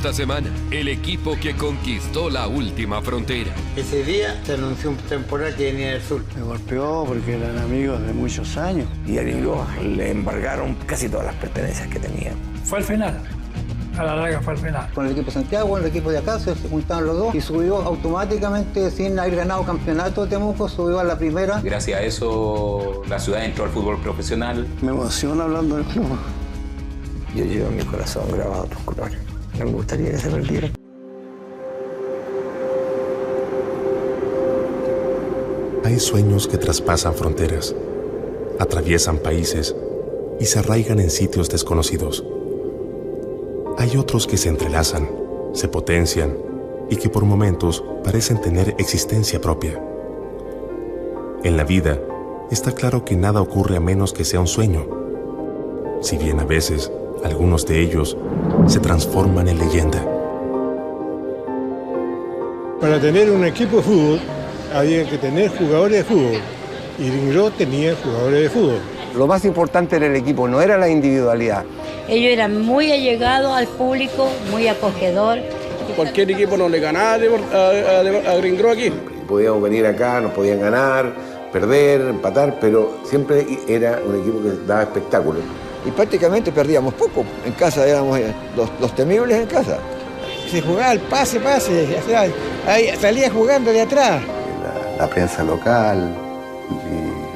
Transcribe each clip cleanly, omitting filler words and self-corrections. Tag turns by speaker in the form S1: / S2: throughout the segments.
S1: esta semana, el equipo que conquistó la última frontera.
S2: Ese día se anunció un temporal que venía del sur.
S3: Me golpeó porque eran amigos de muchos años.
S4: Y a Gringo le embargaron casi todas las pertenencias que tenía.
S5: Fue al final. A la larga fue al final.
S6: Con el equipo de Santiago, el equipo de acá, se juntaron los dos y subió automáticamente, sin haber ganado campeonato Temuco, subió a la primera.
S7: Gracias a eso, la ciudad entró al fútbol profesional.
S3: Me emociona hablando del club.
S4: Yo llevo en mi corazón grabado tus colores. No me gustaría que se perdieran.
S8: Hay sueños que traspasan fronteras, atraviesan países y se arraigan en sitios desconocidos. Hay otros que se entrelazan, se potencian y que por momentos parecen tener existencia propia. En la vida, está claro que nada ocurre a menos que sea un sueño, si bien a veces algunos de ellos se transforman en leyenda.
S9: Para tener un equipo de fútbol había que tener jugadores de fútbol y Gringo tenía jugadores de fútbol.
S4: Lo más importante en el equipo no era la individualidad.
S10: Ellos eran muy allegados al público, muy acogedor.
S11: Cualquier equipo no le ganaba a Gringo aquí.
S12: Podíamos venir acá, nos podían ganar, perder, empatar, pero siempre era un equipo que daba espectáculo.
S13: Y prácticamente perdíamos poco. En casa éramos los temibles en casa.
S14: Se jugaba el pase, ahí salía jugando de atrás.
S15: La prensa local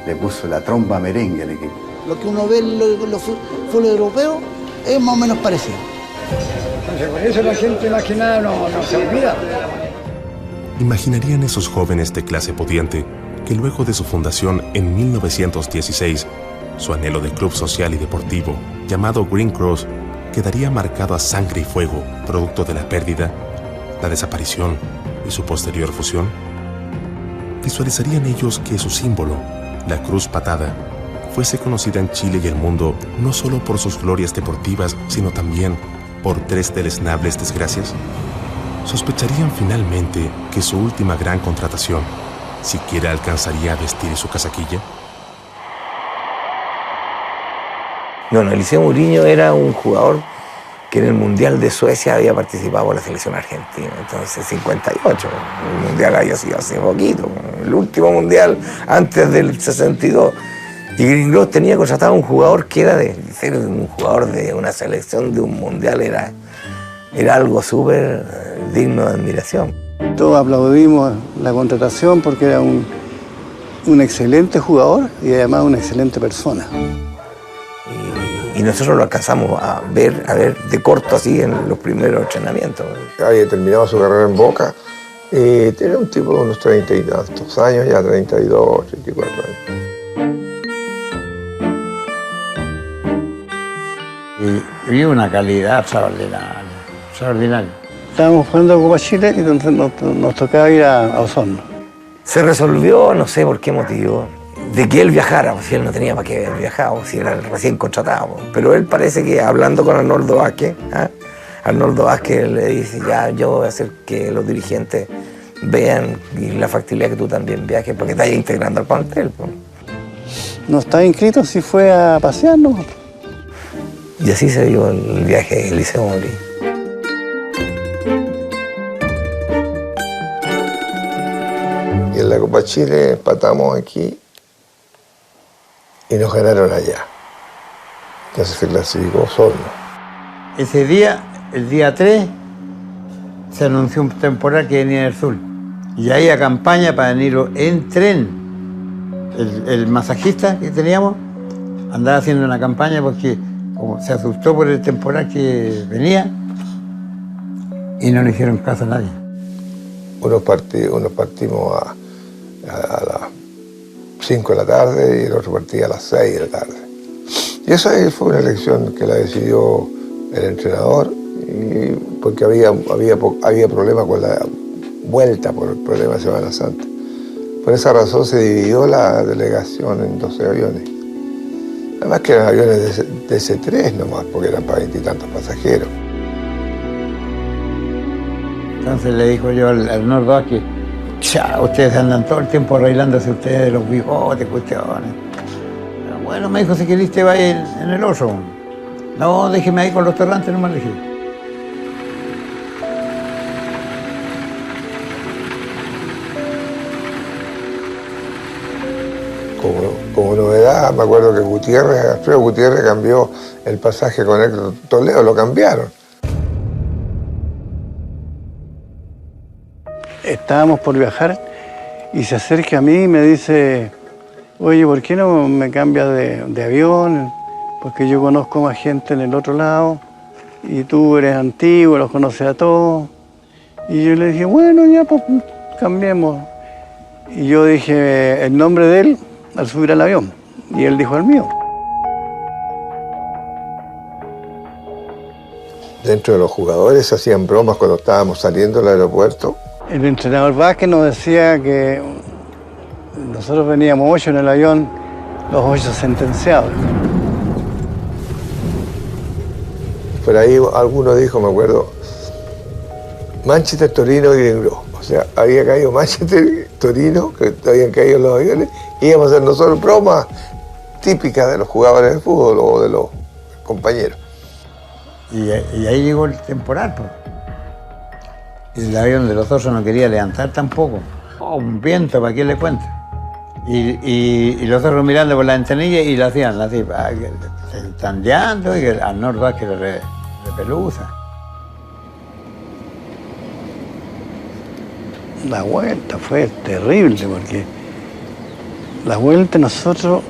S15: le puso la tromba merengue al equipo.
S6: Lo que uno ve en los fútbol europeos es más o menos parecido.
S5: Entonces, por eso la gente más que nada no se olvida.
S8: ¿Imaginarían esos jóvenes de clase pudiente que luego de su fundación en 1916, su anhelo de club social y deportivo, llamado Green Cross, quedaría marcado a sangre y fuego, producto de la pérdida, la desaparición y su posterior fusión? ¿Visualizarían ellos que su símbolo, la cruz patada, fuese conocida en Chile y el mundo no solo por sus glorias deportivas, sino también por 3 deleznables desgracias? ¿Sospecharían finalmente que su última gran contratación siquiera alcanzaría a vestir su casaquilla?
S4: Bueno, Eliseo Muriño era un jugador que en el Mundial de Suecia había participado por la selección argentina, entonces 58. El Mundial había sido hace poquito, el último Mundial antes del 62. Y Gringo tenía contratado a un jugador que era de ser un jugador de una selección de un Mundial, era algo súper digno de admiración.
S3: Todos aplaudimos la contratación porque era un excelente jugador y además una excelente persona.
S4: Y nosotros lo alcanzamos a ver de corto así en los primeros entrenamientos.
S12: Había terminado su carrera en Boca y tenía un tipo de unos 30 y tantos años, ya 32, 34 años.
S2: Y vi una calidad extraordinaria.
S3: Estábamos jugando a Copa Chile y nos tocaba ir a Osorno.
S4: Se resolvió, no sé por qué motivo, de que él viajara, si él no tenía para qué haber viajado, si era recién contratado. Pero él parece que hablando con Arnoldo Vázquez, Arnoldo Vázquez le dice, ya yo voy a hacer que los dirigentes vean y la factibilidad que tú también viajes, porque te vayas integrando al plantel.
S3: No estaba inscrito, sí fue a pasearnos.
S4: Y así se dio el viaje de Eliseo Muriño.
S12: Y en la Copa Chile empatamos aquí y nos ganaron allá. Entonces se clasificó Osorno.
S2: Ese día, el día 3, se anunció un temporal que venía del sur. Y ahí a campaña para venir en tren. El masajista que teníamos andaba haciendo una campaña porque como se asustó por el temporal que venía y no le hicieron caso a nadie.
S12: Unos partimos a las 5 de la tarde y el otro partía a las 6 de la tarde. Y esa fue una elección que la decidió el entrenador porque había problemas con la vuelta por el problema de Semana Santa. Por esa razón se dividió la delegación en 12 aviones. Además que eran aviones de DC-3 nomás, porque eran para 20 y tantos pasajeros.
S2: Entonces le dijo yo al Arnoldo Vázquez, ustedes andan todo el tiempo arreglándose ustedes los bigotes, cuestiones. Pero bueno, me dijo, si querés te vaya en el oso. No, déjeme ahí con los torrantes, nomás le dije.
S12: como novedad, me acuerdo que Alfredo Gutiérrez cambió el pasaje con Héctor Toledo, lo cambiaron.
S3: Estábamos por viajar y se acerca a mí y me dice, oye, ¿por qué no me cambias de avión? Porque yo conozco más gente en el otro lado y tú eres antiguo, los conoces a todos. Y yo le dije, bueno, ya pues cambiemos. Y yo dije el nombre de él al subir al avión y él dijo el mío.
S12: Dentro de los jugadores hacían bromas cuando estábamos saliendo del aeropuerto.
S3: El entrenador Vázquez nos decía que nosotros veníamos 8 en el avión, los 8 sentenciados.
S12: Por ahí alguno dijo, me acuerdo, Manchester, Torino y Green Grove. O sea, había caído Manchester, Torino, que habían caído los aviones, y íbamos a hacer nosotros bromas típicas de los jugadores de fútbol o de los compañeros.
S2: Y ahí llegó el temporal, pues. Y el avión de los osos no quería levantar tampoco. Oh, un viento, ¿para qué le cuento? Y los otros mirando por la ventanilla y la hacían así, tandeando y que al norte que le pelusa.
S3: La vuelta fue terrible porque la vuelta nosotros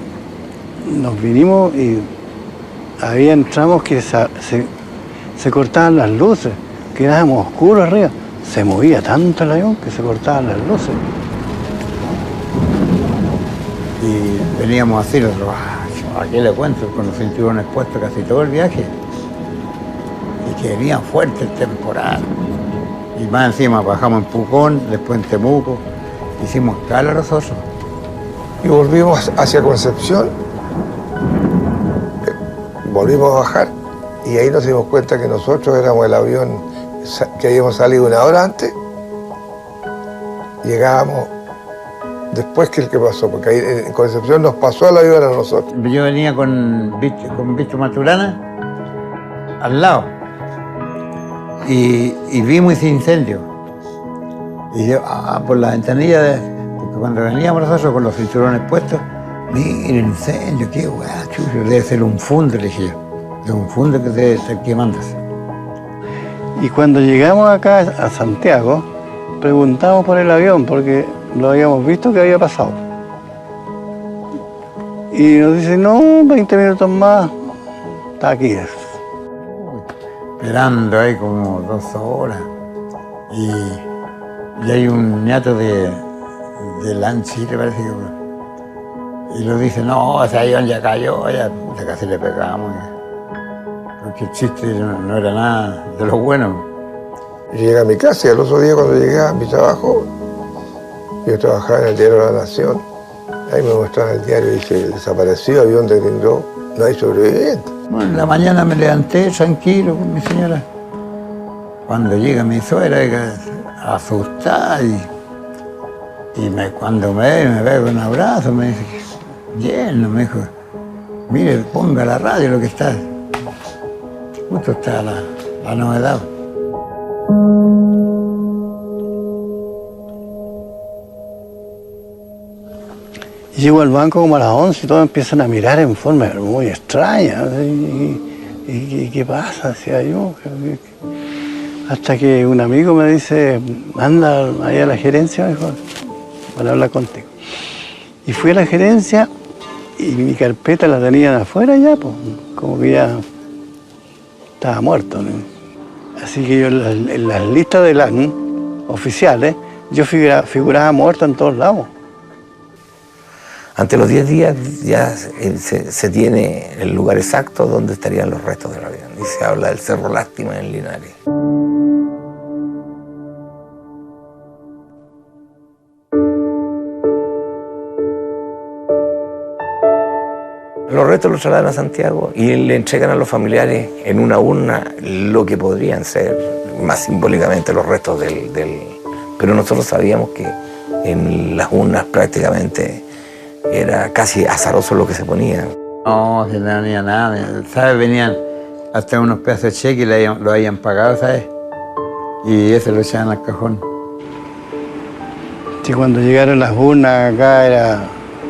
S3: nos vinimos y había tramos que se cortaban las luces, quedábamos oscuros arriba. Se movía tanto el avión que se cortaban las luces.
S2: Y veníamos así, nosotros, aquí le cuento, con los cinturones puestos casi todo el viaje. Y que venía fuerte el temporal. Y más encima bajamos en Pucón, después en Temuco, hicimos escala a los osos.
S12: Y volvimos hacia Concepción, volvimos a bajar y ahí nos dimos cuenta que nosotros éramos el avión que habíamos salido una hora antes. Llegábamos después que el que pasó, porque ahí en Concepción nos pasó el avión a nosotros.
S2: Yo venía con Víctor Maturana al lado. Y vimos ese incendio. Y yo, por la ventanilla, porque cuando veníamos nosotros con los cinturones puestos, mira el incendio, qué guacho, debe ser un fundo, le dije yo. Es un fundo que debe estar quemándose.
S3: Y cuando llegamos acá a Santiago, preguntamos por el avión, porque lo habíamos visto que había pasado. Y nos dicen, no, 20 minutos más, está aquí.
S2: Esperando ahí como 2 horas. Y hay un ñato de Lanchile, parece que. Y lo dice, no, ese avión ya cayó, ya casi le pegamos. Porque el chiste no era nada de lo bueno.
S12: Llegué a mi casa y al otro día cuando llegué a mi trabajo, yo trabajaba en el diario La Nación. Ahí me mostraban el diario y dice, desapareció avión de Green Grove, no hay sobrevivientes.
S2: Bueno, en la mañana me levanté tranquilo con mi señora. Cuando llega mi suegra, asustada, cuando me ve con un abrazo, me dice, lleno, me dijo, mire, ponga la radio lo que está. Justo está la novedad.
S3: Llego al banco como a las 11 y todos empiezan a mirar en forma muy extraña. ¿Y qué pasa? Decía yo. Hasta que un amigo me dice, anda allá a la gerencia, me dijo, para hablar contigo. Y fui a la gerencia y mi carpeta la tenían afuera ya, pues, como que ya estaba muerto, ¿no? Así que yo en las listas de las oficiales, yo figuraba muerto en todos lados.
S4: Ante los 10 días ya se tiene el lugar exacto donde estarían los restos del avión. Y se habla del Cerro Lástima en Linares. Los restos los trasladan a Santiago y le entregan a los familiares en una urna lo que podrían ser, más simbólicamente, los restos del... Pero nosotros sabíamos que en las urnas prácticamente era casi azaroso lo que se ponía.
S2: No, no venía nada. ¿Sabes? Venían hasta unos pedazos de cheque y lo habían pagado, ¿sabes? Y ese lo echaban al cajón.
S3: Sí, cuando llegaron las urnas acá era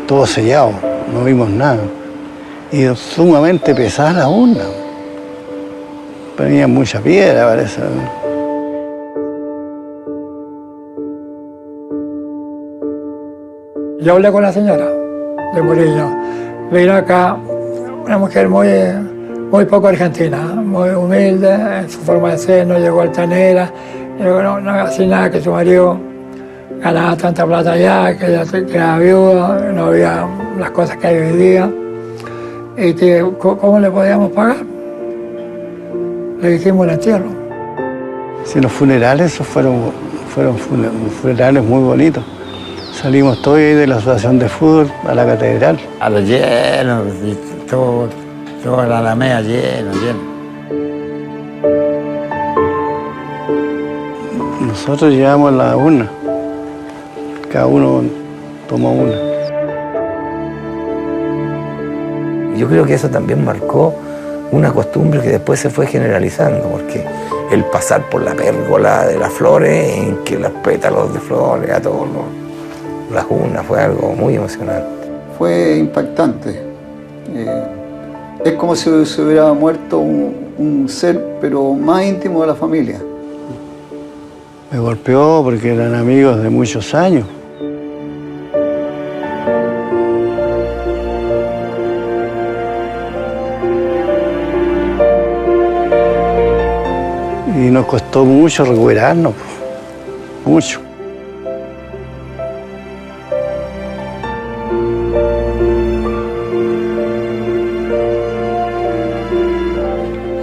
S3: todo sellado, no vimos nada. Y sumamente pesada la urna. Tenía mucha piedra, parece.
S5: Yo hablé con la señora de Murillo. Vino acá una mujer muy poco argentina, muy humilde en su forma de ser, no llegó altanera, no hacía nada, que su marido ganaba tanta plata allá, que ella era viuda, no había las cosas que hay hoy día. Y que, ¿cómo le podíamos pagar? Le dijimos el entierro.
S3: Sí, los funerales fueron funerales muy bonitos. Salimos todos de la asociación de fútbol a la catedral.
S2: A lo lleno, toda la alameda lleno.
S3: Nosotros llevamos la urna. Cada uno tomó una.
S4: Yo creo que eso también marcó una costumbre que después se fue generalizando, porque el pasar por la pérgola de las flores, en que los pétalos de flores, a todos las urnas, fue algo muy emocionante.
S6: Fue impactante. Es como si se hubiera muerto un ser, pero más íntimo de la familia.
S3: Me golpeó porque eran amigos de muchos años. Y nos costó mucho recuperarnos, mucho.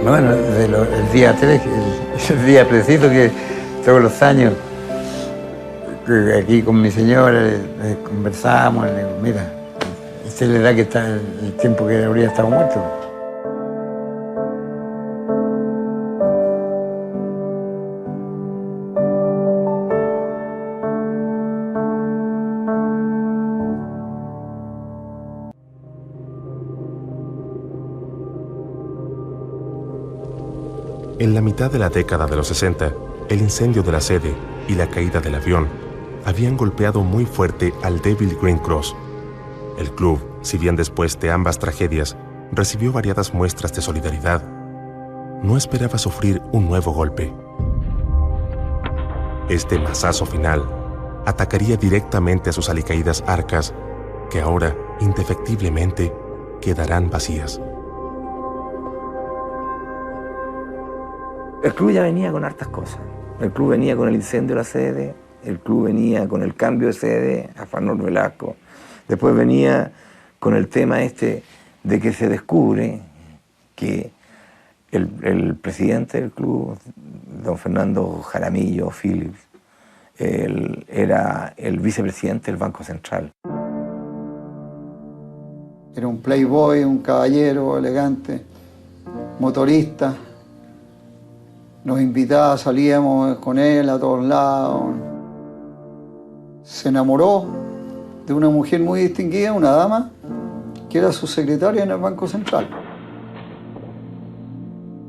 S2: Bueno, el día 3, el día preciso que todos los años, que aquí con mi señora conversamos, le digo, mira, esta es la edad que está, el tiempo que habría estado muerto.
S8: En la mitad de la década de los 60, el incendio de la sede y la caída del avión habían golpeado muy fuerte al débil Green Cross. El club, si bien después de ambas tragedias recibió variadas muestras de solidaridad, no esperaba sufrir un nuevo golpe. Este mazazo final atacaría directamente a sus alicaídas arcas, que ahora, indefectiblemente, quedarán vacías.
S4: El club ya venía con hartas cosas. El club venía con el incendio de la sede, el club venía con el cambio de sede a Farnol Velasco, después venía con el tema este de que se descubre que el presidente del club, don Fernando Jaramillo Phillips, él era el vicepresidente del Banco Central.
S6: Era un playboy, un caballero elegante, motorista. Nos invitaba, salíamos con él a todos lados. Se enamoró de una mujer muy distinguida, una dama, que era su secretaria en el Banco Central.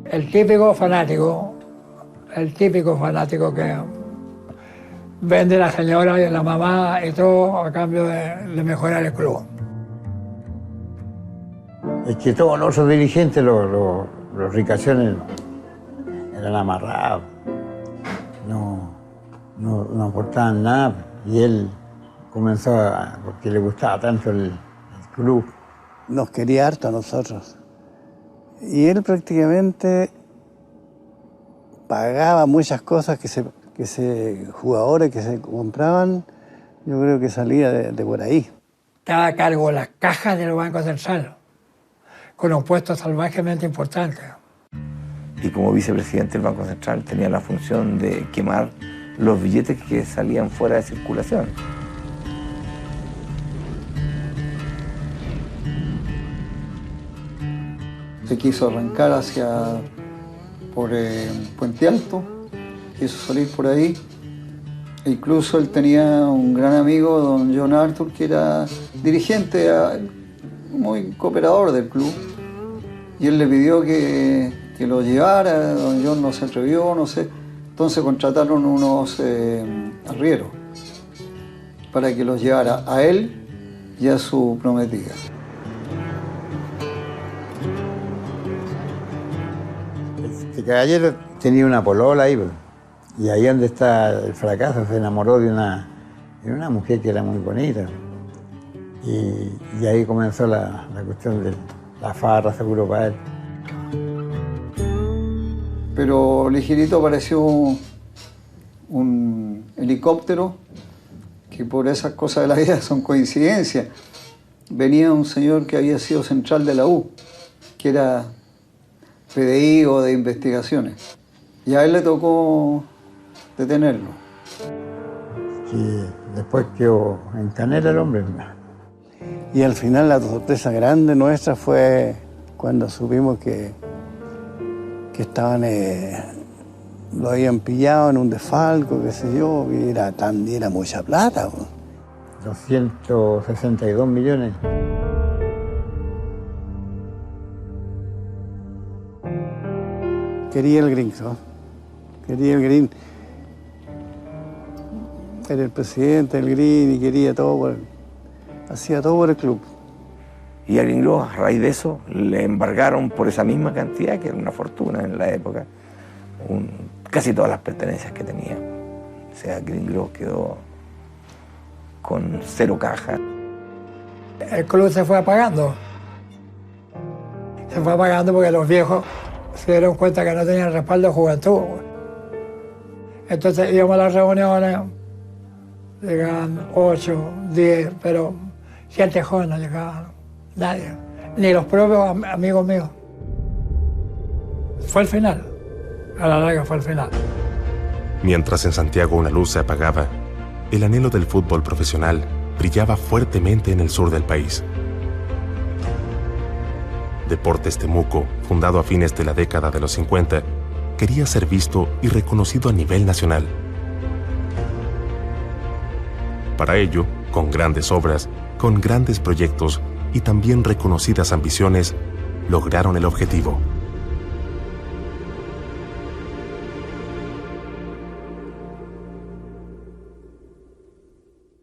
S5: El típico fanático que vende a la señora y a la mamá y todo a cambio de mejorar el club.
S2: Es que todos los otros dirigentes, los ricachones, eran amarrados, no aportaban nada, y él comenzó porque le gustaba tanto el club.
S3: Nos quería harto a nosotros. Y él prácticamente pagaba muchas cosas jugadores que se compraban, yo creo que salía de por ahí.
S5: Estaba a cargo de las cajas del Banco Central, con un puesto salvajemente importante.
S4: Y como vicepresidente del Banco Central tenía la función de quemar los billetes que salían fuera de circulación.
S6: Se quiso arrancar por Puente Alto, quiso salir por ahí. E incluso él tenía un gran amigo, don John Arthur, que era dirigente, muy cooperador del club. Y él le pidió que lo llevara, don John no se atrevió, no sé. Entonces contrataron unos arrieros para que los llevara a él y a su prometida.
S2: Este caballero tenía una polola ahí, y ahí donde está el fracaso, se enamoró de una mujer que era muy bonita. Y ahí comenzó la cuestión de la farra, seguro para él.
S6: Pero ligerito apareció un helicóptero, que por esas cosas de la vida son coincidencias. Venía un señor que había sido central de la U, que era PDI o de investigaciones, y a él le tocó detenerlo.
S2: Y después quedó en Canela el hombre.
S3: Y al final la sorpresa grande nuestra fue cuando supimos que estaban, lo habían pillado en un desfalco, qué sé yo, y era mucha plata.
S2: 262 millones.
S3: Quería el Green, ¿no? Quería el Green. Era el presidente del Green y quería todo hacía todo por el club.
S4: Y a Gringrós, a raíz de eso, le embargaron por esa misma cantidad, que era una fortuna en la época, casi todas las pertenencias que tenía. O sea, Gringrós quedó con 0 caja.
S5: El club se fue apagando. Se fue apagando porque los viejos se dieron cuenta que no tenían respaldo de juventud. Entonces íbamos a las reuniones, llegaban 8, 10, pero 7 jóvenes no llegaban. Nadie, ni los propios amigos míos. Fue el final, a la larga fue el final.
S8: Mientras en Santiago una luz se apagaba, el anhelo del fútbol profesional brillaba fuertemente en el sur del país. Deportes Temuco, fundado a fines de la década de los 50, quería ser visto y reconocido a nivel nacional. Para ello, con grandes obras, con grandes proyectos y también reconocidas ambiciones, lograron el objetivo.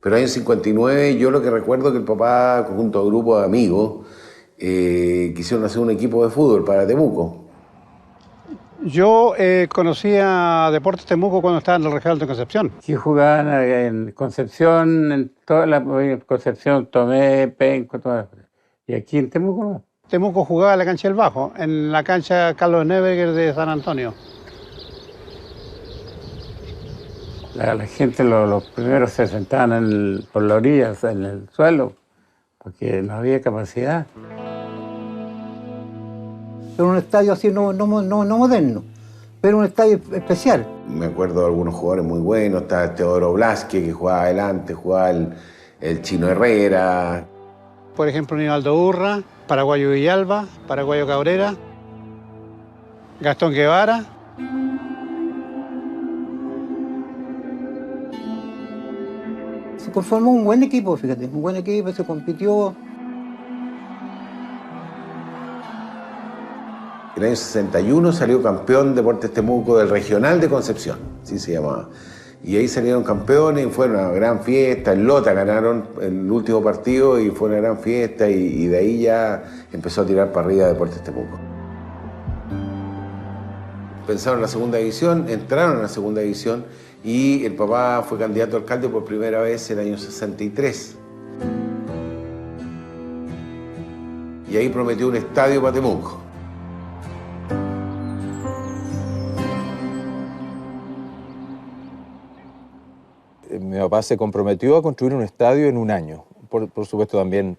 S16: Pero en el 59 yo lo que recuerdo que el papá, junto a un grupo de amigos, quisieron hacer un equipo de fútbol para Temuco.
S17: Yo conocí a Deportes Temuco cuando estaba en el Regional de Concepción.
S18: Sí, jugaban en Concepción, en toda la Concepción, Tomé, Penco, todas. Y aquí en Temuco no.
S17: Temuco jugaba en la cancha del Bajo, en la cancha Carlos Neuberger de San Antonio.
S18: La gente, los primeros se sentaban por la orilla, en el suelo, porque no había capacidad.
S19: Era un estadio así no moderno, pero un estadio especial.
S16: Me acuerdo de algunos jugadores muy buenos, estaba Teodoro Blasque, que jugaba adelante, jugaba el Chino Herrera.
S17: Por ejemplo, Nivaldo Urra, Paraguayo Villalba, Paraguayo Cabrera, Gastón Guevara.
S19: Se conformó un buen equipo, fíjate, un buen equipo, se compitió.
S16: En el año 61 salió campeón Deportes Temuco del Regional de Concepción, así se llamaba. Y ahí salieron campeones y fue una gran fiesta. En Lota ganaron el último partido y fue una gran fiesta y de ahí ya empezó a tirar para arriba Deportes Temuco. Pensaron en la segunda división, entraron en la segunda división y el papá fue candidato a alcalde por primera vez en el año 63. Y ahí prometió un estadio para Temuco.
S20: Mi papá se comprometió a construir un estadio en un año. Por supuesto también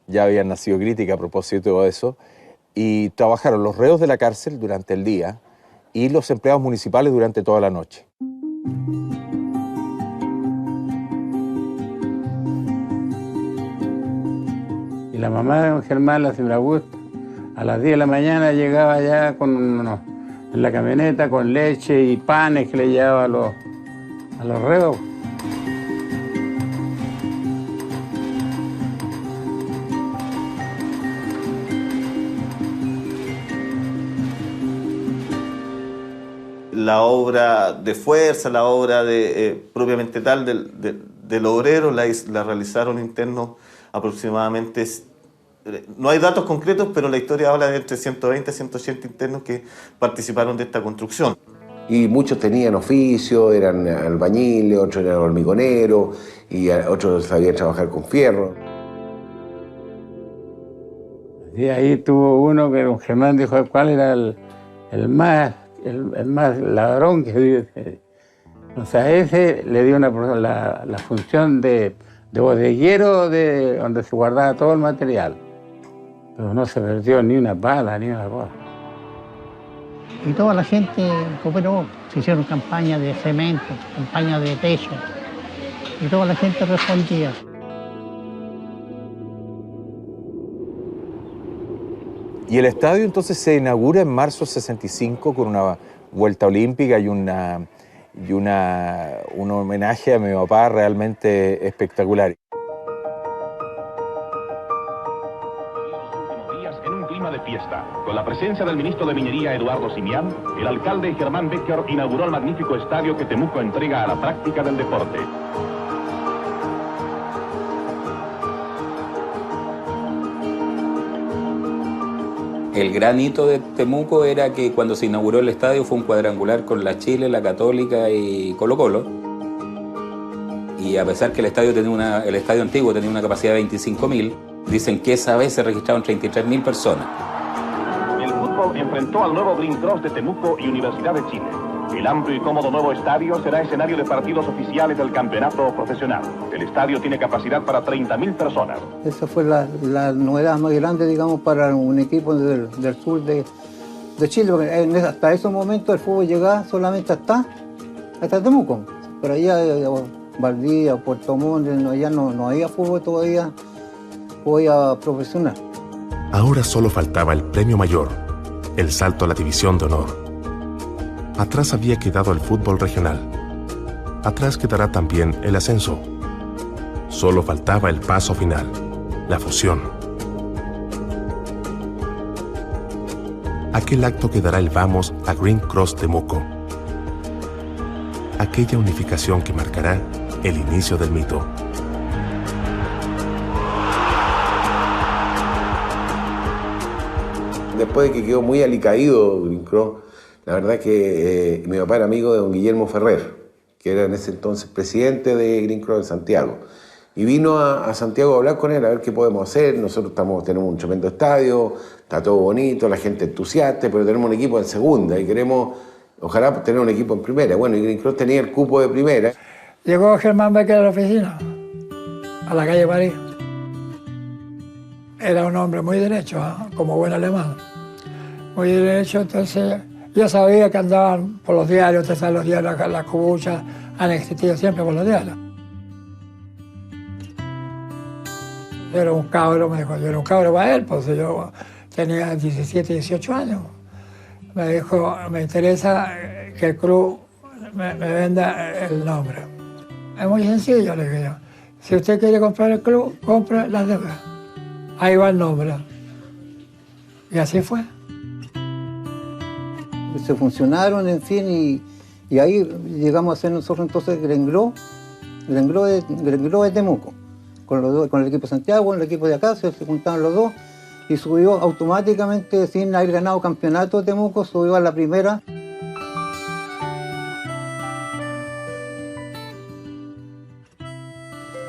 S20: ya habían nacido críticas a propósito de eso. Y trabajaron los reos de la cárcel durante el día y los empleados municipales durante toda la noche.
S18: Y la mamá de don Germán, la señora Augusta, a las 10 de la mañana llegaba ya en la camioneta con leche y panes que le llevaba a los reos.
S21: La obra de fuerza, la obra propiamente tal del obrero, la realizaron internos aproximadamente, no hay datos concretos, pero la historia habla de entre 120 y 180 internos que participaron de esta construcción.
S16: Y muchos tenían oficio, eran albañiles, otros eran hormigoneros, y otros sabían trabajar con fierro.
S18: Y ahí tuvo uno que don Germán dijo cuál era el más ladrón que vive. O sea, ese le dio la función de bodeguero donde se guardaba todo el material. Pero no se perdió ni una bala, ni una cosa.
S19: Y toda la gente cooperó, se hicieron campañas de cemento, campañas de techo, y toda la gente respondía.
S20: Y el estadio entonces se inaugura en marzo del 65 con una vuelta olímpica y un homenaje a mi papá realmente espectacular.
S1: En un clima de fiesta, con la presencia del ministro de Minería Eduardo Simián, el alcalde Germán Becker inauguró el magnífico estadio que Temuco entrega a la práctica del deporte.
S7: El gran hito de Temuco era que cuando se inauguró el estadio fue un cuadrangular con la Chile, la Católica y Colo-Colo. Y a pesar que el estadio antiguo tenía una capacidad de 25.000, dicen que esa vez se registraron 33.000 personas.
S1: El fútbol enfrentó al nuevo Green Cross de Temuco y Universidad de Chile. El amplio y cómodo nuevo estadio será escenario de partidos oficiales del campeonato profesional. El estadio tiene capacidad para 30.000 personas.
S19: Esa fue la novedad más grande, digamos, para un equipo del sur de Chile, porque hasta ese momento el fútbol llegaba solamente hasta Temuco. Pero allá, Valdivia, Puerto Montt, allá no había fútbol todavía profesional.
S8: Ahora solo faltaba el premio mayor, el salto a la división de honor. Atrás había quedado el fútbol regional. Atrás quedará también el ascenso. Solo faltaba el paso final, la fusión. Aquel acto que dará el vamos a Green Cross Temuco. Aquella unificación que marcará el inicio del mito.
S16: Después de que quedó muy alicaído Green Cross, la verdad que mi papá era amigo de don Guillermo Ferrer, que era en ese entonces presidente de Green Cross en Santiago. Y vino a Santiago a hablar con él, a ver qué podemos hacer. Nosotros tenemos un tremendo estadio, está todo bonito, la gente entusiasta, pero tenemos un equipo en segunda y queremos, ojalá, tener un equipo en primera. Bueno, y Green Cross tenía el cupo de primera.
S5: Llegó Germán Becker a la oficina, a la calle París. Era un hombre muy derecho, como buen alemán. Muy derecho, entonces yo sabía que andaban por los diarios, ustedes saben, los diarios, las cubuchas han existido siempre por los diarios. Yo era un cabro, me dijo, yo era un cabro para él, pues yo tenía 17, 18 años. Me dijo, me interesa que el club me venda el nombre. Es muy sencillo, le dije yo. Si usted quiere comprar el club, compre las deudas. Ahí va el nombre. Y así fue.
S19: Se funcionaron, en fin, y ahí llegamos a ser nosotros entonces Green Cross de Temuco. Con el equipo de Santiago, con el equipo de acá, se juntaron los dos y subió automáticamente, sin haber ganado campeonato de Temuco, subió a la primera.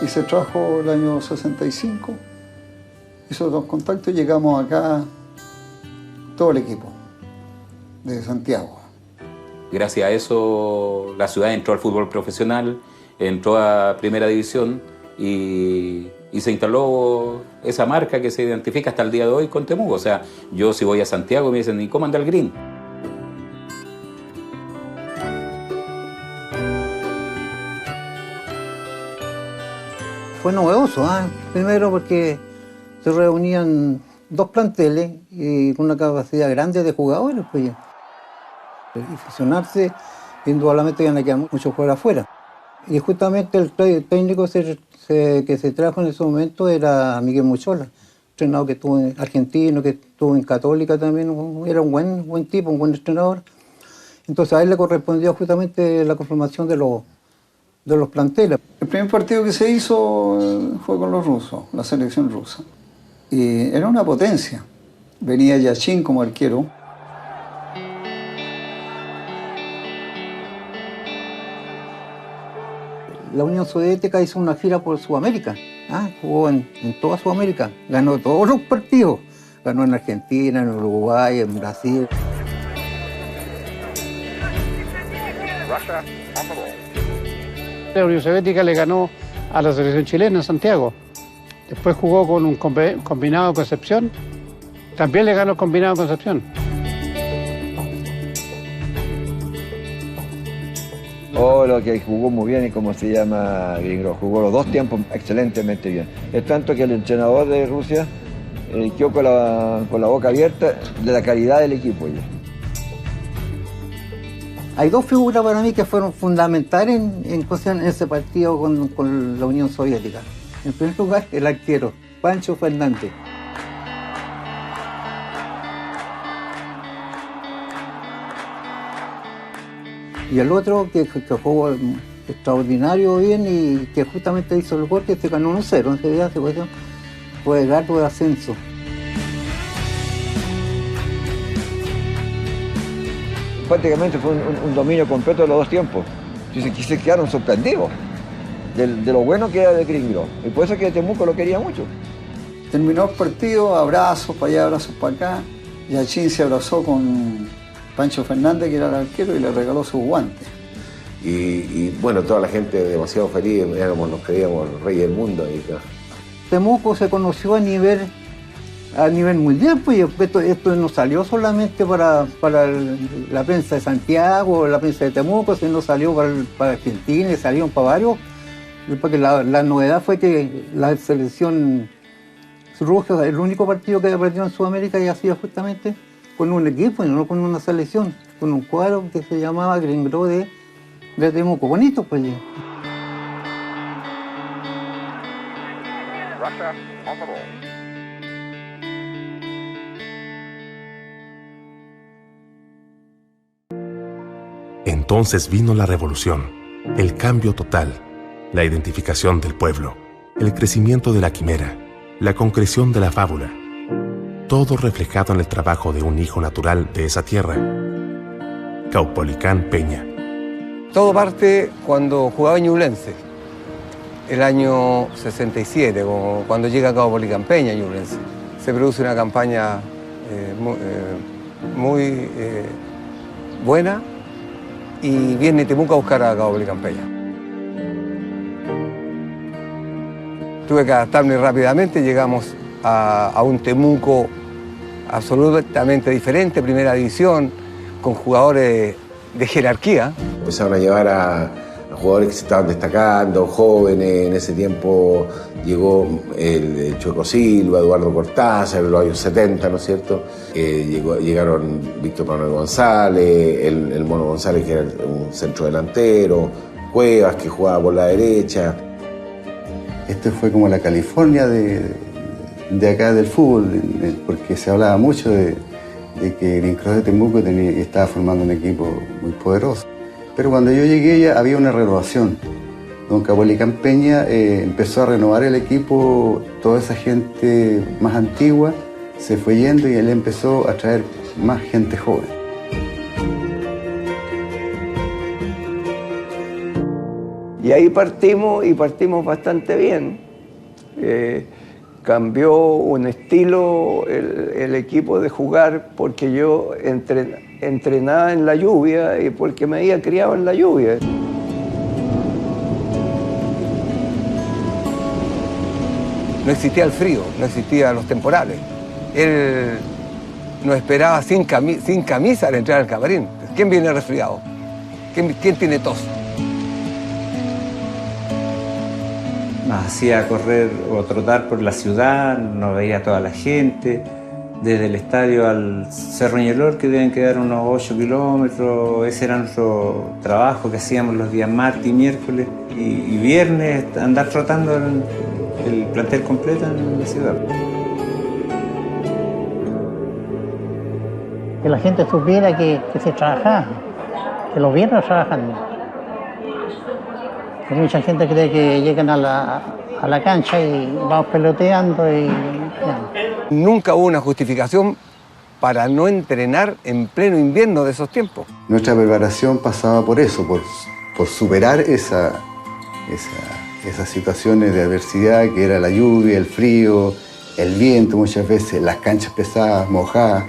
S6: Y se trajo el año 65, hizo dos contactos y llegamos acá todo el equipo de Santiago.
S7: Gracias a eso la ciudad entró al fútbol profesional, entró a primera división y se instaló esa marca que se identifica hasta el día de hoy con Temuco. O sea, yo si voy a Santiago me dicen, ¿y cómo anda el Green?
S19: Fue novedoso, primero porque se reunían dos planteles y con una capacidad grande de jugadores, pues. Y fusionarse, indudablemente iban a quedar muchos jugadores afuera. Y justamente el técnico que se trajo en ese momento era Miguel Muchola, entrenador que estuvo en argentino, que estuvo en Católica también, era un buen tipo, un buen entrenador. Entonces a él le correspondió justamente la conformación de de los planteles.
S6: El primer partido que se hizo fue con los rusos, la selección rusa. Y era una potencia. Venía Yachin como arquero.
S19: La Unión Soviética hizo una gira por Sudamérica. Jugó en toda Sudamérica. Ganó todos los partidos. Ganó en Argentina, en Uruguay, en Brasil.
S17: La Unión Soviética le ganó a la selección chilena en Santiago. Después jugó con un combinado de Concepción. También le ganó el combinado de Concepción.
S13: Lo que jugó muy bien y como se llama Gringrov, jugó los dos tiempos excelentemente bien. Es tanto que el entrenador de Rusia quedó con la boca abierta de la calidad del equipo.
S19: Hay dos figuras para mí que fueron fundamentales en ese partido con la Unión Soviética. En primer lugar, el arquero, Pancho Fernández. Y el otro que jugó extraordinario bien y que justamente hizo el gol que se ganó 1-0 en ese día, fue Edgardo de Ascenso.
S13: Prácticamente fue un dominio completo de los dos tiempos. Y se quedaron sorprendidos de lo bueno que era de Gringrov. Y por eso es que Temuco lo quería mucho.
S6: Terminó el partido, abrazos para allá, abrazos para acá. Yachin se abrazó con Pancho Fernández, que era el arquero, y le regaló sus guantes.
S16: Y bueno, toda la gente demasiado feliz, nos creíamos el rey del mundo.
S19: Temuco se conoció a nivel mundial, pues esto no salió solamente para la prensa de Santiago, la prensa de Temuco, sino salió para Argentina y salieron para varios, porque la novedad fue que la selección rusa, el único partido que perdió en Sudamérica, y hacía justamente con un equipo y no con una selección, con un cuadro que se llamaba Gringrov de Temuco. Bonito, pues.
S8: Entonces vino la revolución, el cambio total, la identificación del pueblo, el crecimiento de la quimera, la concreción de la fábula, todo reflejado en el trabajo de un hijo natural de esa tierra, Caupolicán Peña.
S9: Todo parte cuando jugaba en Ñublense, el año 67, cuando llega a Caupolicán Peña, Ñublense. Se produce una campaña muy buena y viene Temuco a buscar a Caupolicán Peña. Tuve que adaptarme rápidamente, llegamos a un Temuco absolutamente diferente, primera división, con jugadores de jerarquía.
S16: Empezaron a llevar a jugadores que se estaban destacando, jóvenes. En ese tiempo llegó el Chueco Silva, Eduardo Cortázar, en los años 70, ¿no es cierto? Llegaron Víctor Manuel González, el Mono González, que era un centro delantero, Cuevas, que jugaba por la derecha.
S15: Esto fue como la California de acá del fútbol, porque se hablaba mucho de que Gringrov de Temuco estaba formando un equipo muy poderoso. Pero cuando yo llegué ya había una renovación. Don Caupolicán Peña empezó a renovar el equipo, toda esa gente más antigua se fue yendo y él empezó a traer más gente joven.
S22: Y ahí partimos bastante bien. Cambió un estilo el equipo de jugar porque yo entrenaba en la lluvia y porque me había criado en la lluvia.
S9: No existía el frío, no existían los temporales. Él nos esperaba sin camisa al entrar al camarín. ¿Quién viene resfriado? ¿Quién tiene tos?
S23: Nos hacía correr o trotar por la ciudad, nos veía toda la gente. Desde el estadio al Cerro Ñelor, que deben quedar unos 8 kilómetros. Ese era nuestro trabajo que hacíamos los días martes y miércoles. Y viernes, andar trotando el plantel completo en la ciudad.
S24: Que la gente supiera que se trabajaba, que los viernes trabajan.
S19: Que mucha gente cree que llegan a la cancha y vamos peloteando y...
S9: Nunca hubo una justificación para no entrenar en pleno invierno de esos tiempos.
S15: Nuestra preparación pasaba por eso, por superar esas situaciones de adversidad que era la lluvia, el frío, el viento muchas veces, las canchas pesadas, mojadas,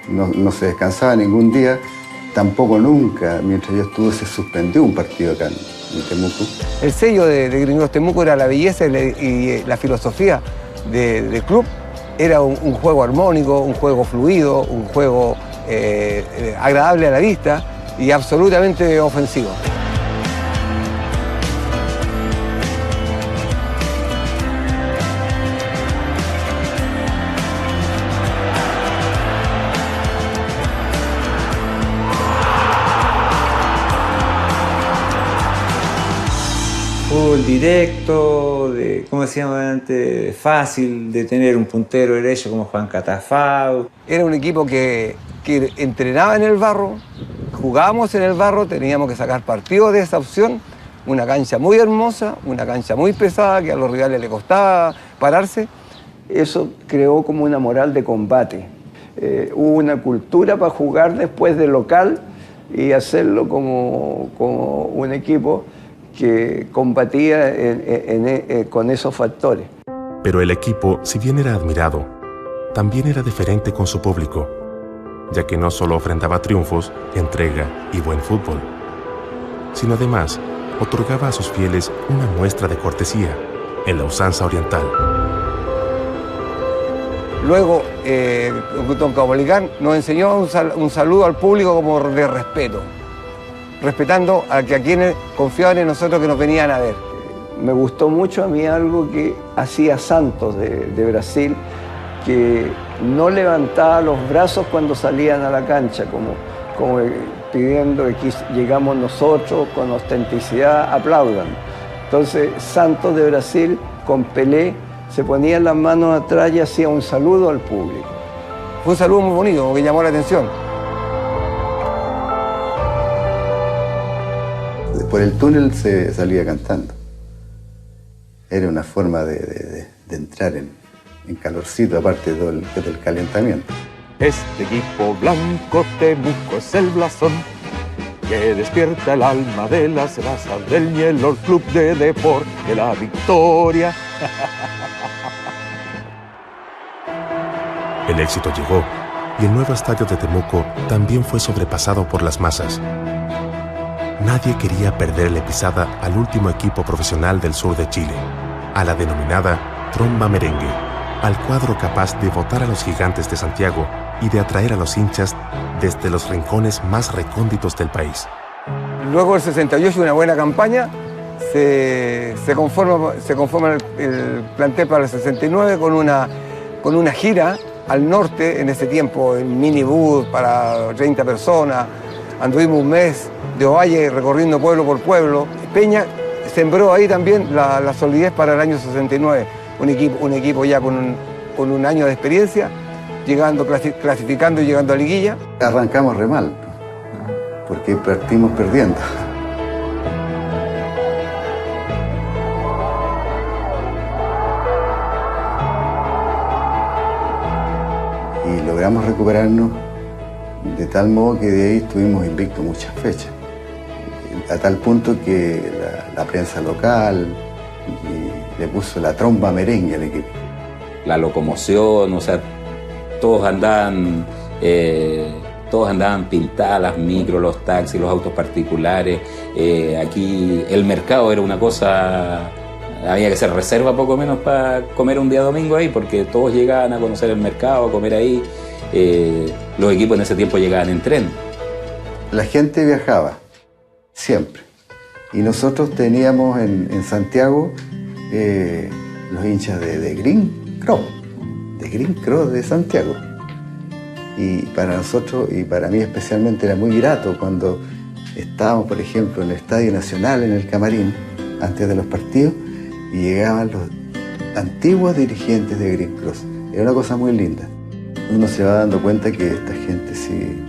S15: no se descansaba ningún día. Tampoco nunca, mientras yo estuve, se suspendió un partido acá en Temuco.
S9: El sello de Green Cross Temuco era la belleza y la filosofía del club. Era un juego armónico, un juego fluido, un juego agradable a la vista y absolutamente ofensivo.
S23: Fútbol directo, ¿cómo decíamos antes? Fácil de tener un puntero derecho como Juan Catafao.
S9: Era un equipo que entrenaba en el barro, jugábamos en el barro, teníamos que sacar partido de esa opción. Una cancha muy hermosa, una cancha muy pesada que a los rivales le costaba pararse.
S22: Eso creó como una moral de combate. Hubo una cultura para jugar después de local y hacerlo como un equipo que combatía con esos factores.
S8: Pero el equipo, si bien era admirado, también era diferente con su público, ya que no solo ofrendaba triunfos, entrega y buen fútbol, sino además otorgaba a sus fieles una muestra de cortesía en la usanza oriental.
S9: Luego, don Caupolicán nos enseñó un saludo al público como de respeto, respetando a quienes confiaban en nosotros que nos venían a ver.
S22: Me gustó mucho a mí algo que hacía Santos de Brasil, que no levantaba los brazos cuando salían a la cancha, como pidiendo que aquí llegamos nosotros con ostentacidad, aplaudan. Entonces Santos de Brasil con Pelé se ponía las manos atrás y hacía un saludo al público.
S9: Fue un saludo muy bonito, que llamó la atención.
S15: Por el túnel se salía cantando. Era una forma de entrar en calorcito, aparte del calentamiento.
S10: Este equipo blanco Temuco es el blasón que despierta el alma de las razas del Ñelor Club de Deporte de la Victoria.
S8: El éxito llegó y el nuevo estadio de Temuco también fue sobrepasado por las masas. Nadie quería perderle pisada al último equipo profesional del sur de Chile, a la denominada Tromba Merengue, al cuadro capaz de botar a los gigantes de Santiago y de atraer a los hinchas desde los rincones más recónditos del país.
S9: Luego del 68, una buena campaña, se conforma el plantel para el 69 con una gira al norte en ese tiempo, en minibús para 30 personas. Anduvimos un mes de Ovalle recorriendo pueblo por pueblo. Peña sembró ahí también la solidez para el año 69. Un equipo ya con un año de experiencia, clasificando y llegando a liguilla.
S15: Arrancamos re mal, porque partimos perdiendo. Y logramos recuperarnos de tal modo que de ahí estuvimos invictos muchas fechas. A tal punto que la prensa local le puso la tromba merengue al equipo.
S7: La locomoción, o sea, todos andaban pintadas, las micros, los taxis, los autos particulares. Aquí el mercado era una cosa, había que hacer reserva poco menos para comer un día domingo ahí, porque todos llegaban a conocer el mercado, a comer ahí. Los equipos en ese tiempo llegaban en tren.
S15: La gente viajaba, siempre. Y nosotros teníamos en Santiago los hinchas de Green Cross de Santiago. Y para nosotros, y para mí especialmente, era muy grato cuando estábamos, por ejemplo, en el Estadio Nacional, en el camarín, antes de los partidos, y llegaban los antiguos dirigentes de Green Cross. Era una cosa muy linda. Uno se va dando cuenta que esta gente sí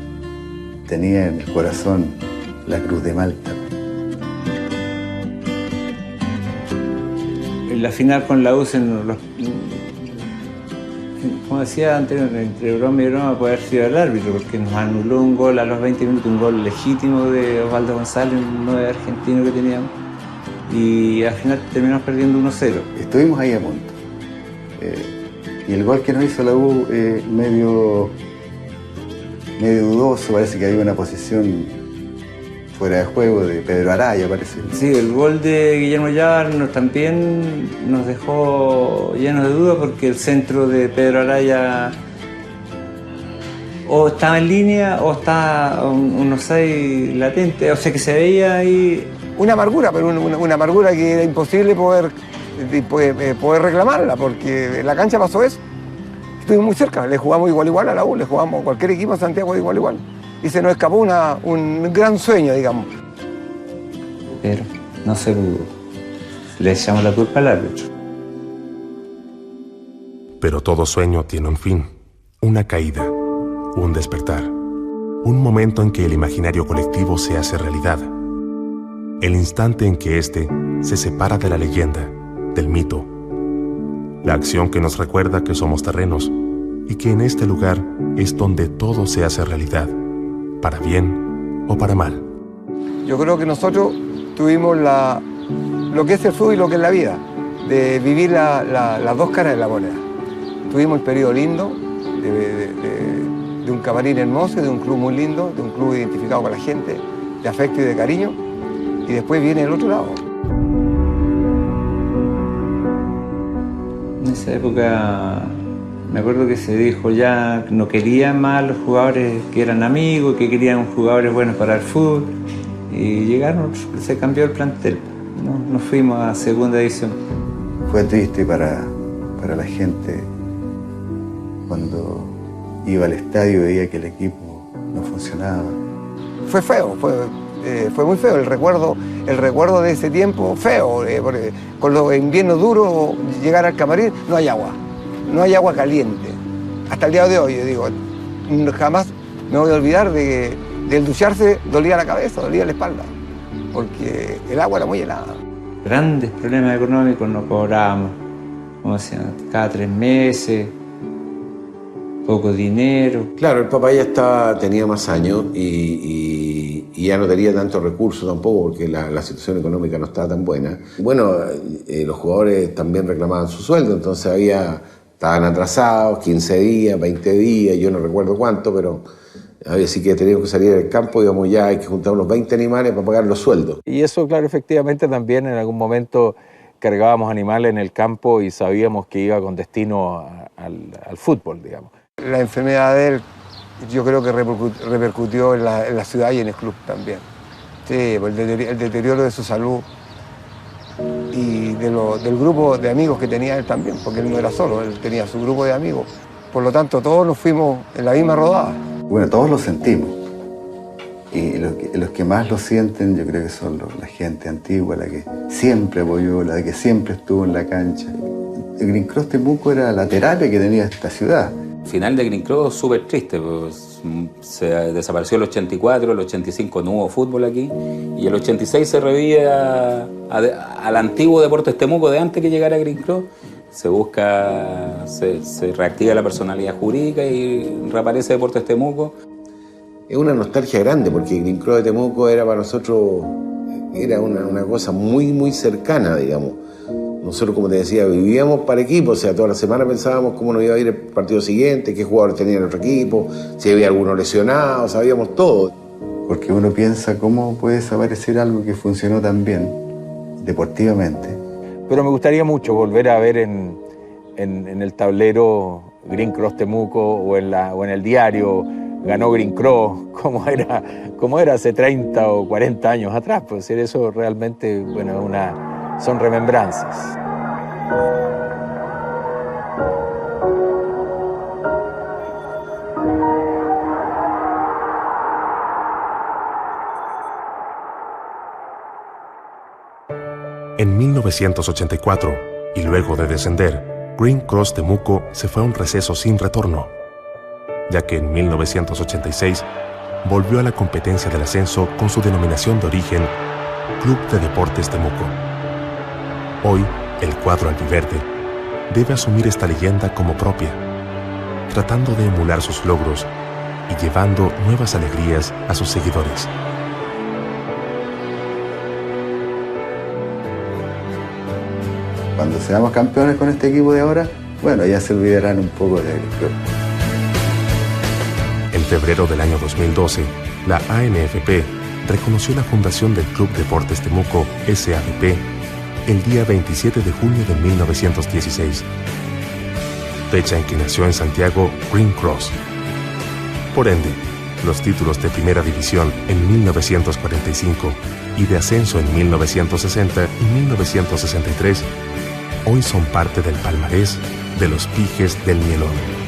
S15: tenía en el corazón la Cruz de Malta.
S23: en la final con la U, como decía anteriormente, entre broma y broma puede haber sido el árbitro, porque nos anuló un gol a los 20 minutos, un gol legítimo de Osvaldo González, un 9 argentino que teníamos, y al final terminamos perdiendo 1-0.
S15: Estuvimos ahí a punto. Y el gol que nos hizo la U, medio dudoso, parece que había una posición fuera de juego de Pedro Araya, parece.
S23: Sí, el gol de Guillermo Llar también nos dejó llenos de dudas, porque el centro de Pedro Araya o estaba en línea o estaba un offside latente, o sea que se veía ahí.
S9: Una amargura, pero una amargura que era imposible poder reclamarla, porque en la cancha pasó eso. Estuvimos muy cerca, le jugamos igual a la U, le jugamos a cualquier equipo de Santiago igual. Y se nos escapó un gran sueño, digamos.
S23: Pero no se pudo. Le echamos la culpa al árbitro.
S8: Pero todo sueño tiene un fin, una caída, un despertar, un momento en que el imaginario colectivo se hace realidad, el instante en que éste se separa de la leyenda, del mito, la acción que nos recuerda que somos terrenos y que en este lugar es donde todo se hace realidad, para bien o para mal.
S9: Yo creo que nosotros tuvimos lo que es el fútbol y lo que es la vida, de vivir las dos caras de la moneda. Tuvimos el periodo lindo, de un camarín hermoso, de un club muy lindo, de un club identificado con la gente, de afecto y de cariño, y después viene el otro lado.
S23: En esa época me acuerdo que se dijo ya no querían más los jugadores que eran amigos, que querían jugadores buenos para el fútbol, y llegaron, se cambió el plantel, nos fuimos a segunda división.
S15: Fue triste para la gente cuando iba al estadio y veía que el equipo no funcionaba.
S9: Fue feo, fue muy feo el recuerdo de ese tiempo, feo, porque con los inviernos duros, llegar al camarín, no hay agua caliente. Hasta el día de hoy, yo digo, jamás me voy a olvidar de que del ducharse dolía la cabeza, dolía la espalda, porque el agua era muy helada.
S23: Grandes problemas económicos, no cobrábamos, como decían, cada 3 meses, poco dinero.
S16: Claro, el papá ya tenía más años y ya no tenía tantos recursos tampoco, porque la situación económica no estaba tan buena. Bueno, los jugadores también reclamaban su sueldo, entonces estaban atrasados, 15 días, 20 días, yo no recuerdo cuánto, pero había sí que teníamos que salir del campo, digamos, ya hay que juntar unos 20 animales para pagar los sueldos.
S20: Y eso, claro, efectivamente también en algún momento cargábamos animales en el campo y sabíamos que iba con destino al fútbol, digamos.
S9: La enfermedad de él, yo creo que repercutió en la ciudad y en el club también. Sí, el deterioro de su salud y del grupo de amigos que tenía él también, porque él no era solo, él tenía su grupo de amigos. Por lo tanto, todos nos fuimos en la misma rodada.
S15: Bueno, todos lo sentimos. Y los que más lo sienten, yo creo que son la gente antigua, la que siempre apoyó, la que siempre estuvo en la cancha. El Green Cross Temuco era la terapia que tenía esta ciudad.
S7: El final de Green Cross súper triste, pues se desapareció el 84, el 85 no hubo fútbol aquí, y el 86 se revive al antiguo Deportes Temuco de antes que llegara Green Cross. Se busca, se reactiva la personalidad jurídica y reaparece Deportes Temuco.
S16: Es una nostalgia grande, porque Green Cross de Temuco era para nosotros una cosa muy, muy cercana, digamos. Nosotros, como te decía, vivíamos para equipo, o sea, toda la semana pensábamos cómo nos iba a ir el partido siguiente, qué jugadores tenía nuestro equipo, si había alguno lesionado, sabíamos todo.
S15: Porque uno piensa cómo puede desaparecer algo que funcionó tan bien, deportivamente.
S20: Pero me gustaría mucho volver a ver en el tablero Green Cross Temuco o en el diario ganó Green Cross, como era hace 30 o 40 años atrás. Pues eso realmente, bueno, son remembranzas.
S8: En 1984, y luego de descender, Green Cross Temuco se fue a un receso sin retorno, ya que en 1986 volvió a la competencia del ascenso con su denominación de origen Club de Deportes Temuco. Hoy el cuadro albiverde debe asumir esta leyenda como propia, tratando de emular sus logros y llevando nuevas alegrías a sus seguidores.
S15: Cuando seamos campeones con este equipo de ahora, bueno, ya se olvidarán un poco de Green Cross.
S8: En febrero del año 2012, la ANFP reconoció la fundación del Club Deportes Temuco SADP el día 27 de junio de 1916, fecha en que nació en Santiago Green Cross. Por ende, los títulos de Primera División en 1945 y de ascenso en 1960 y 1963 hoy son parte del palmarés de los Pijes del Ñelol.